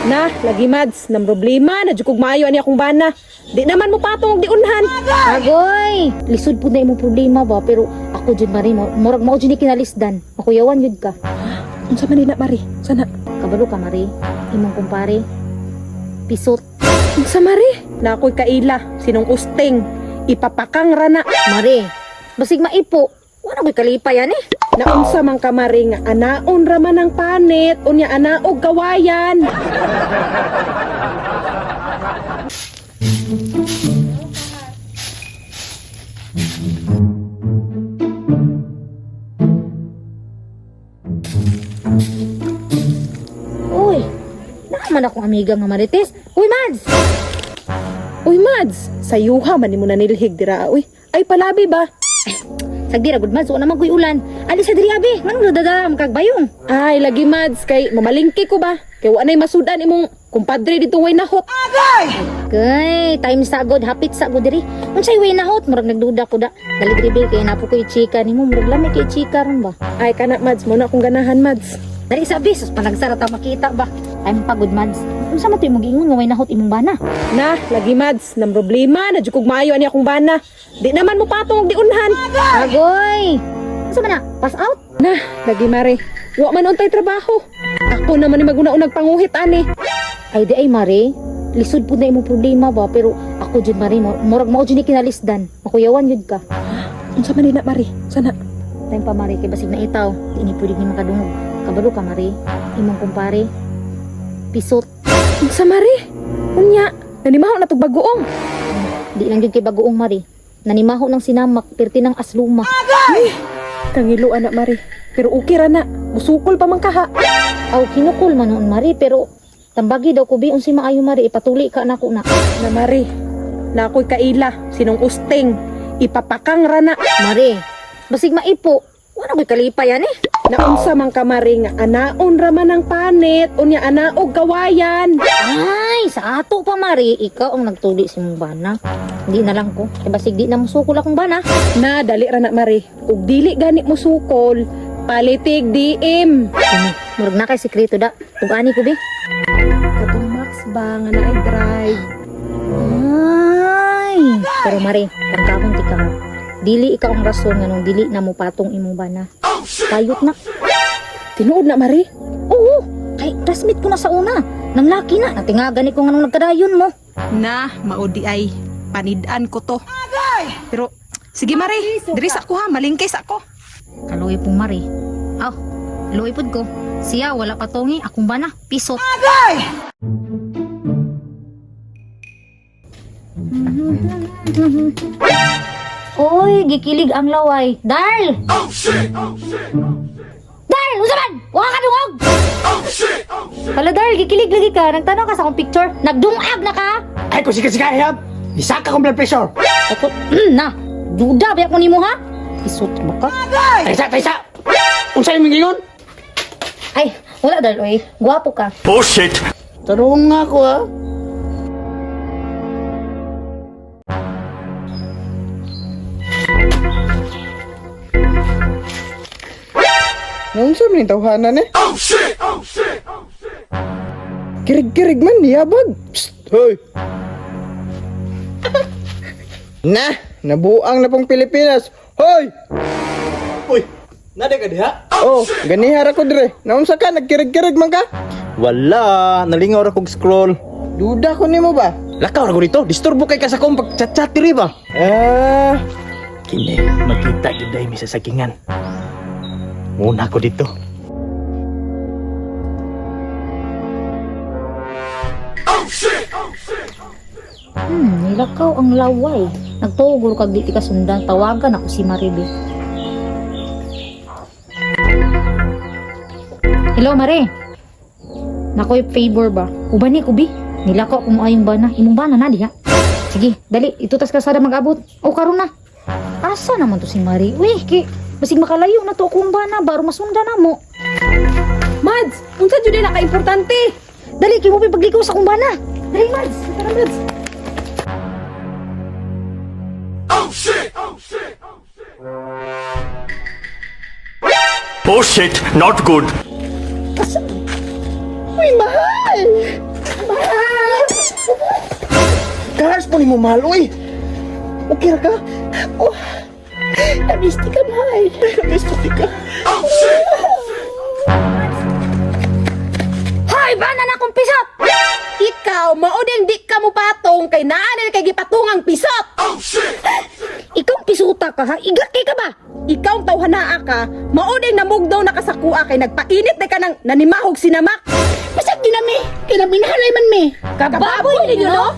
Na, lagi mads, nang problema, nadyo maayo ani akong bana. Di naman mo patong di unhan. Agoy! Lisod po na imong problema ba, pero ako jud mari mo, murag mao jud ni kinalisdan. Makuyawan jud ka. Unsa man ni na Mari? Sana. Kabalo ka mari, imong kumpare. Pisot. Unsa Mari? Na ako'y kaila, sinong usting. Ipapakang rana. Mari, basig maipo. Wala ko'y kalipay yan eh. Naunsa man ka Mari nga anaon raman ng panit, unya anaog gawayan. Uy, naman akong amiga nga Marites. Uy, Mads! Uy Mads, sayuha man nimo nanilhig dira uy. Ay palabi ba? Sagdi ra gud Mads, wala naman ko'y ulan. Ali sa diri abi, nganong dadala kag bayong? Ay lagi Mads kay mamalingki ko ba? Kay wa nay masudan imong kumpadre dito way nahot. Kay, time sa god, hapit sa god diri. Unsay way nahot, murag nagduda ko da. Dali diri kay napo ko'y chika nimo, murag lami kay chika ron ba? Ay kana Mads, mo na akong ganahan Mads. Dali sa bis, panagsara ta makita ba? Time pa good Mads. Unsa man toy mo giingon nga way nahot imong bana? Na, lagi Mads, nang problema, nadyo maayo ani akong bana. Di naman mo patong di unhan. Agoy! Unsa man na? Pass out? Na, lagi Mari. Wa man untay trabaho. Ako naman ni maguna-unag panguhit ani. Ay di ay mare, lisod po na imong problema ba, pero ako jud mare, murag mao jud ni kinalisdan. Makuyawan jud ka. Unsa man ni na Mari? Sana. Time pa mare kay basig na itaw, di ni pwede ni makadungog. Kabalo ka mare, imong kumpare. Pisot. Unsa Mari? Unya, nanimaho na tog bagoong. Di lang jud kay bagoong mare. Nanimaho ng sinamak, perti ng asluma. Ay, kangilo anak Mari. Pero okay ra na. Musukol pa man kaha. Aw kinukul man noon mare, pero tambagi daw ko bi unsi maayo mare, ipatuli ka nako na. Na Mari, na ako'y kaila, sinong usting. Ipapakang rana. Mare, basig maipo. Wala ko'y kalipay yan eh. Naunsa man ka Mari nga anaon raman ng panit, unya anaog gawayan. Ay, sa ato pa mare, ikaw ang nagtuli sa mong bana. Hindi na lang ko. Kaya basig di na musukol akong bana. Na dali ra na Mari. Ug dili gani musukol, palitig diim. Murag na kay sikreto da. Ug ani ko bi. Katong Max ba nga naay drive. Ay, pero mare, tangkahon ti ka. Dili ikaw ang rason nga nung dili na mo patong imong bana. Kayot na. Tinuod na Mari. Oo, kay classmate ko na sa una. Nang laki na, natingagan ni ko nga nung nagkadayon mo. Na, maudi ay panidaan ko to. Pero sige Mari, diri sa ako ha, malingkis ako. Kaloy pong mare. Aw, loy pod ko. Siya wala patongi, akong bana, pisot. Oy, gikilig ang laway. Darl! Darl, unsa man? Wa ka dungog. Hala Darl, gikilig lagi ka. Nagtanong ka sa akong picture. Nagdungag na ka. Ay, kung sige-sige, hiyab! Isaka kong blood pressure! Ako, na, duda ba ako nimo ha? Pisot mo ka? Taysa! Unsa yung mingingon? Ay, wala Darl, oy. Guwapo ka. Bullshit! Tarong nga ako, ha? Unsa man yung tawhanan eh? Kirig-kirig man, yabag. Psst, hoy. Nabuang na pong Pilipinas. Hoy! Uy, nade ka diha? Oh, ganihara ko dire. Naunsa ka, nagkirig-kirig man ka? Wala, nalingaw ra kog scroll. Duda ko nimo ba? Lakaw ra ko dito, disturbo kay ka sa kong pag-chat-chat diri ba? Kini, magkita gyud mi sa sagingan. Muna ko dito. Nilakaw ang laway. Nagtugor kag di ti kasundan, tawagan ako si Maribe. Hello, Mare. Nakoy favor ba? Ubani ko bi. Nilakaw ko mo ayong bana. Imong bana na diha. Sige, dali, itutas ka sada mag-abot. O karon na. Asa naman to si Mari? Uy, basig makalayo na to akong bana, baro masunda na mo. Mads, unsa jud na ka-importante? Dali, kimo paglikaw sa akong bana. Dali, Mads. Tara Mads. Bullshit! Not good! Uy, mahal! mo mahal, uy. Okay ra ka? Oh. Nabisti ka, mahal. Nabisti ka. Hoy, bana na akong pisot! Ikaw, mauding di ka mo patong kay naanin kay gipatungang pisot. Ikaw pisuta ka ha? Igaki ka ba? Ikaw tawhanaa ka, mauding namugdaw na kasakua kay nagpainit na ka ng nanimahog sinamak. Basag din nami! Kinaminhalay man mi! Kababoy ninyo, no?